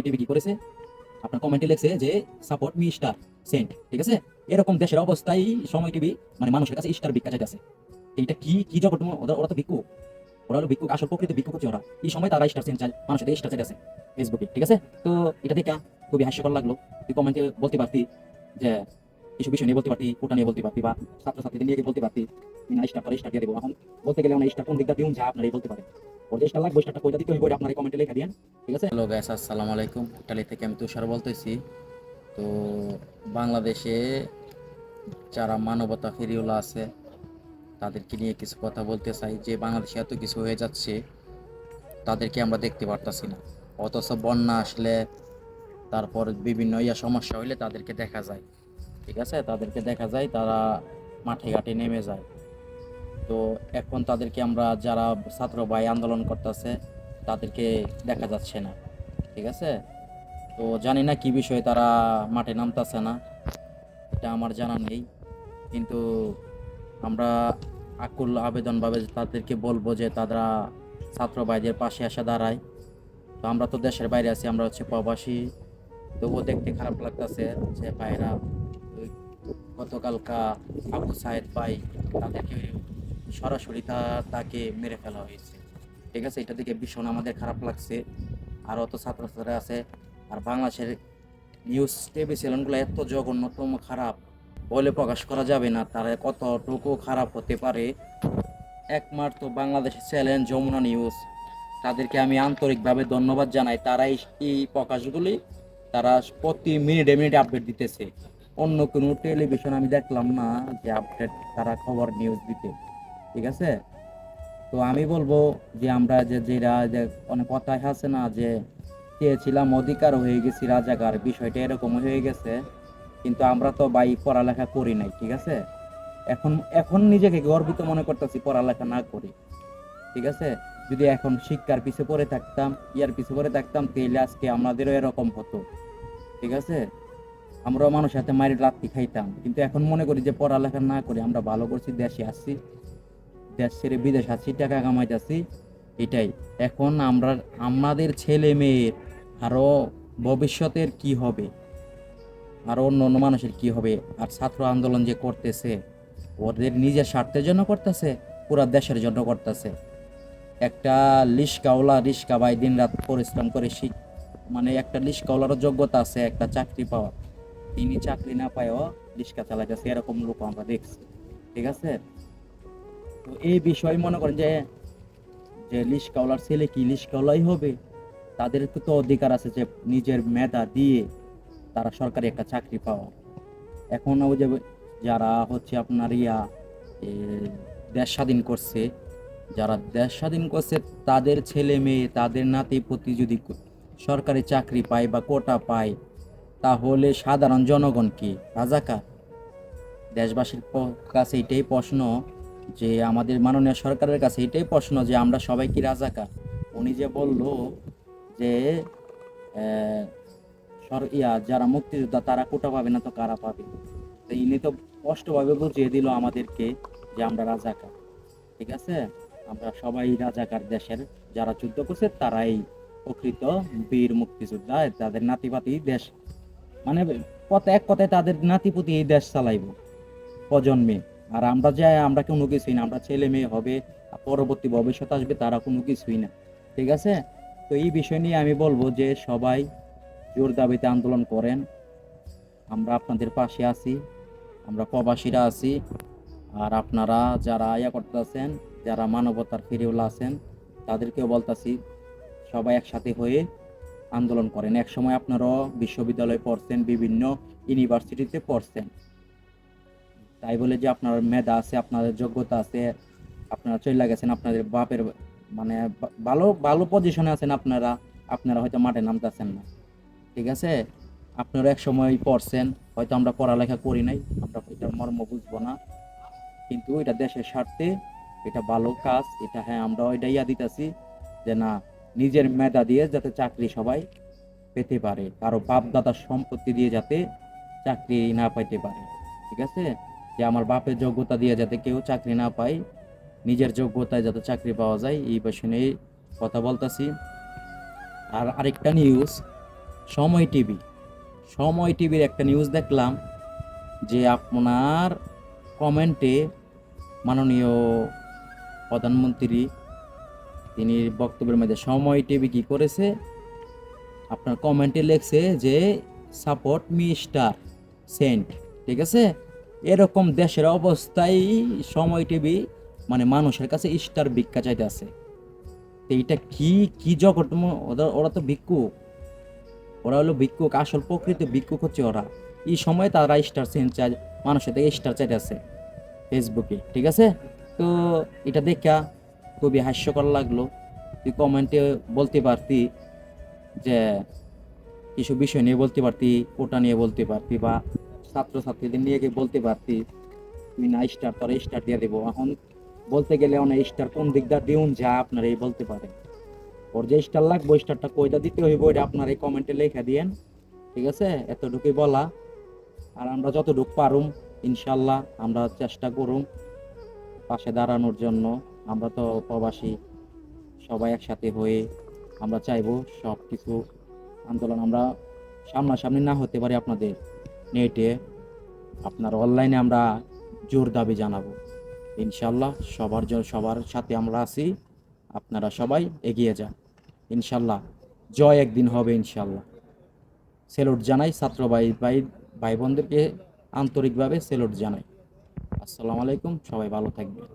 TV কি করেছে, আপনার কমেন্টে লেখছে যে সাপোর্ট মি স্টার সেন্ট, ঠিক আছে। এরকম দেশের অবস্থায় সময় টিভি মানে মানুষের কাছে স্টার ভিক্ষা চাইতেছে। এইটা কি কি জগৎ, ওরা তো ভিক্ষুক, ওরা হলো ভিক্ষুক, আসল প্রকৃত ভিক্ষুক হচ্ছে ওরা। এই সময় তারা স্টার সেন্ট চায়, মানুষের স্টার চাইতেছে ফেসবুকে, ঠিক আছে। তো এটা দেখা খুবই হাস্যকর লাগলো। তুই কমেন্টে বলতে পারতি যে কিছু বিষয় নিয়ে বলতে পারতি, কোটা নিয়ে বলতে পারতি, বা ছাত্রছাত্রীদের নিয়ে বলতে পারতি না স্টার করে স্টার দিয়ে দেবো। এখন বলতে গেলে আমরা স্টার কোন দিকটা দিন যা আপনারা বলতে পারেন, ওদের স্টার লাগবে, স্টারটা কইটা দিতে হইব, আপনারা কমেন্টে লেখা দিয়েন, ঠিক আছে। হ্যালো গাইস, আসসালামু আলাইকুম। ইটালি থেকে আমি তুষার বলতেছি। তো বাংলাদেশে যারা মানবতা ফেরিওয়ালা আছে তাদেরকে নিয়ে কিছু কথা বলতে চাই। যে বাংলাদেশে এত কিছু হয়ে যাচ্ছে, তাদেরকে আমরা দেখতে পারতাছি না, অথচ বন্যা আসলে তারপর বিভিন্ন সমস্যা হইলে তাদেরকে দেখা যায়, ঠিক আছে, তাদেরকে দেখা যায়, তারা মাঠে ঘাটে নেমে যায়। তো এখন তাদেরকে আমরা যারা ছাত্র ভাই আন্দোলন করতেছে তাদেরকে দেখা যাচ্ছে না, ঠিক আছে। তো জানি না কি বিষয়ে তারা মাঠে নামতেছে না, এটা আমার জানা নেই। কিন্তু আমরা আকুল আবেদনভাবে তাদেরকে বলবো যে তারা ছাত্র ভাইদের পাশে এসে দাঁড়ায়। তো আমরা তো দেশের বাইরে আছি, আমরা হচ্ছে প্রবাসী, তবুও দেখতে খারাপ লাগতেছে যে ভাইরা ওই গতকালকা আবু সাহেদ ভাই তাদেরকে সরাসরি তাকে মেরে ফেলা হয়েছে, ঠিক আছে। এটা দেখে ভীষণ আমাদের খারাপ লাগছে। আরও তো ছাত্রছাত্রীরা আছে। আর বাংলাদেশের নিউজ টিভি চ্যানেলগুলো এত জঘন্যতম খারাপ, বলে প্রকাশ করা যাবে না তারা কতটুকু খারাপ হতে পারে। একমাত্র বাংলাদেশের চ্যানেল যমুনা নিউজ, তাদেরকে আমি আন্তরিকভাবে ধন্যবাদ জানাই। তারা এই প্রকাশগুলি তারা প্রতি মিনিটে মিনিটে আপডেট দিতেছে। অন্য কোনো টেলিভিশন আমি দেখলাম না যে আপডেট তারা খবর নিউজ দিতে, ঠিক আছে। তো আমি বলবো যে আমরা যেটা যে অনেক কথাই আছে না যে চেয়েছিলাম অধিকার হয়ে গেছি রাজাকার, বিষয়টা এরকম হয়ে গেছে। কিন্তু আমরা তো ভাই পড়ালেখা করি নাই, ঠিক আছে। এখন এখন নিজেকে গর্বিত মনে করতেছি পড়ালেখা না করি, ঠিক আছে। যদি এখন শিক্ষার পিছে পড়ে থাকতাম, ইয়ার পিছে পড়ে থাকতাম, তাহলে আজকে আমাদেরও এরকম হতো, ঠিক আছে। আমরাও মানুষের সাথে মারি লাত্তি খাইতাম। কিন্তু এখন মনে করি যে পড়ালেখা না করে আমরা ভালো করছি, দেশে আসছি, দেশ ছেড়ে বিদেশ আছি, টাকা কামাইতেছি, এটাই। এখন আমরা আমাদের ছেলে মেয়ের আরো ভবিষ্যতের কি হবে, আর অন্য অন্য মানুষের কি হবে। আর ছাত্র আন্দোলন যে করতেছে ওদের নিজের স্বার্থের জন্য করতেছে, পুরা দেশের জন্য করতেছে। একটা রিস্কাওয়ালা রিস্কা ভাই দিন রাত পরিশ্রম করে মানে একটা রিস্কাওয়ালারও যোগ্যতা আছে একটা চাকরি পাওয়া, তিনি চাকরি না পায়ও রিস্কা চালাইতেছে, এরকম লোক আমরা দেখছি, ঠিক আছে। তো এই বিষয় মনে করেন যে যে রিস্কাওয়ালার ছেলে কি রিস্কাওয়ালাই হবে, তাদের তো অধিকার আছে যে নিজের মেধা দিয়ে তারা সরকারি একটা চাকরি পাওয়া। এখন ওই যে যারা হচ্ছে আপনার এ, দেশ স্বাধীন করছে, যারা দেশ স্বাধীন করছে তাদের ছেলে মেয়ে তাদের নাতি পুতি যদি সরকারি চাকরি পায় বা কোটা পায়, তাহলে সাধারণ জনগণ কি রাজাকার? দেশবাসীর কাছে এটাই প্রশ্ন, যে আমাদের মাননীয় সরকারের কাছে এটাই প্রশ্ন যে আমরা সবাই কি রাজাকার? উনি যে বলল যে আহ, যারা মুক্তিযোদ্ধা তারা কোটা পাবে না তো কারা পাবে? তো ইনি তো স্পষ্টভাবে বুঝিয়ে দিল আমাদেরকে যে আমরা রাজাকার, ঠিক আছে। আমরা সবাই রাজাকার, দেশের যারা যুদ্ধ করছে তারাই প্রকৃত বীর মুক্তিযোদ্ধা, তাদের নাতিপাতি দেশ মানে কথা এক কথায় তাদের নাতিপুতি এই দেশ চালাইব প্রজন্মে। আর আমরা যে আমরা কোনো কিছুই না, আমরা ছেলে মেয়ে হবে, পরবর্তী ভবিষ্যৎ আসবে, তারা কোনো কিছুই না, ঠিক আছে। তো এই বিষয় নিয়ে আমি বলবো যে সবাই জোর দাবিতে আন্দোলন করেন, আমরা আপনাদের পাশে আছি, আমরা প্রবাসীরা আছি। আর আপনারা যারা করতেছেন, যারা মানবতার ফেরিওয়ালা আছেন, তাদেরকেও বলতাছি সবাই একসাথে হয়ে আন্দোলন করেন। এক সময় আপনারাও বিশ্ববিদ্যালয়ে পড়ছেন, বিভিন্ন ইউনিভার্সিটিতে পড়ছেন, তাই বলে যে আপনার মেধা আছে, আপনাদের যোগ্যতা আছে, আপনারা চলে গেছেন আপনাদের বাপের মানে ভালো ভালো পজিশনে আছেন আপনারা, আপনারা হয়তো মাঠে নামতেছেন না, ঠিক আছে। আপনারা এক সময় পড়ছেন, হয়তো আমরা পড়ালেখা করি নাই, আমরা এটার মর্ম বুঝবো না, কিন্তু এটা দেশের স্বার্থে, এটা ভালো কাজ, এটা হ্যাঁ আমরা ওইটা দিতেছি যে না, নিজের মেধা দিয়ে যাতে চাকরি সবাই পেতে পারে, কারো বাপ দাদার সম্পত্তি দিয়ে যাতে চাকরি না পাইতে পারে, ঠিক আছে। যে আমার বাপের যোগ্যতা দিয়ে যাতে কেউ চাকরি না পায়, নিজের যোগ্যতায় যাতে চাকরি পাওয়া যায়, এই বিষয়ে নিয়ে কথা বলতেছি। আর আরেকটা নিউজ, সময় টিভি, সময় টিভির একটা নিউজ দেখলাম যে আপনার কমেন্টে মাননীয় প্রধানমন্ত্রী তিনি বক্তব্যের মধ্যে সময় টিভি কি করেছে, আপনার কমেন্টে লেখছে যে সাপোর্ট মিস্টার সেন্ট, ঠিক আছে। এরকম দেশের অবস্থায় সময় টিভি মানে মানুষের কাছে স্টার ভিক্ষা চাইতে আছে। তো এইটা কি কি জগৎ, ওরা তো ভিক্ষুক, ওরা হলো ভিক্ষুক, আসল প্রকৃত ভিক্ষুক হচ্ছে ওরা। এই সময় তারা স্টার সেন্ট চাই, মানুষের থেকে স্টার চাইতে আছে ফেসবুকে, ঠিক আছে। তো এটা দেখা খুবই হাস্যকর লাগলো। তুই কমেন্টে বলতে পারতি যে কিছু বিষয় নিয়ে বলতে পারতি, ওটা নিয়ে বলতে পারতি, বা ছাত্রছাত্রীদের নিয়ে গিয়ে বলতে পারতি, তুই না স্টার তোরা স্টার দিয়ে দেবো। এখন বলতে গেলে অনেক স্টার কোন দিকটা দিউন যা আপনারা এই বলতে পারেন, ওর যে স্টার লাগবে স্টারটা কইটা দিতে হইব, এটা আপনার এই কমেন্টে লেখা দিয়েন, ঠিক আছে। এতটুকুই বলা। আর আমরা যতটুকু পারুম ইনশাল্লাহ আমরা চেষ্টা করুম পাশে দাঁড়ানোর জন্য। আমরা তো প্রবাসী, সবাই একসাথে হয়ে আমরা চাইবো সব কিছু আন্দোলন আমরা সামনাসামনি না হতে পারি আপনাদের নেটে, আপনার অনলাইনে আমরা জোর দাবি জানাবো ইনশাল্লাহ। সবার জন্য সবার সাথে আমরা আছি, আপনারা সবাই এগিয়ে যান ইনশাল্লাহ। জয় একদিন হবে ইনশাল্লাহ। স্যালুট জানাই ছাত্র ভাই ভাই ভাই বোনদেরকে, আন্তরিকভাবে স্যালুট জানাই। আসসালামু আলাইকুম, সবাই ভালো থাকবেন।